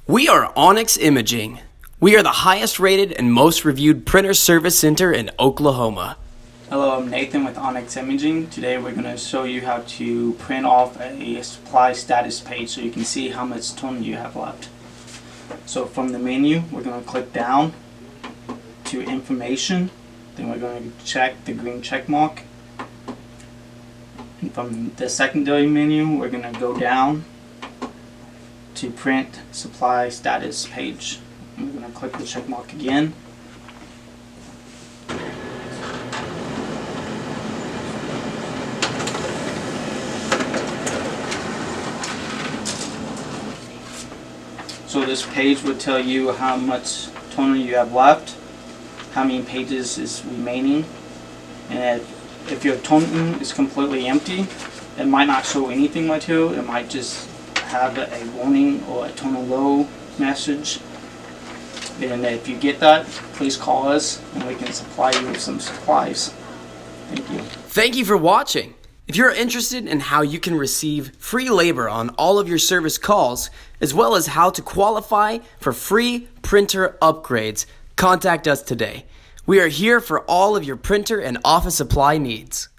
We are Onyx Imaging. We are the highest rated and most reviewed printer service center in Oklahoma. Hello, I'm Nathan with Onyx Imaging. Today we're going to show you how to print off a supply status page so you can see how much toner you have left. So from the menu, we're going to click down to information. Then we're going to check the green check mark. And from the secondary menu, we're going to go down to print supply status page. And we're going to click the check mark again. So this page would tell you how much toner you have left, how many pages is remaining, and if your toner is completely empty, it might not show anything material. It might just have a warning or a toner low message. And if you get that, please call us and we can supply you with some supplies. Thank you. Thank you for watching. If you're interested in how you can receive free labor on all of your service calls, as well as how to qualify for free printer upgrades, contact us today. We are here for all of your printer and office supply needs.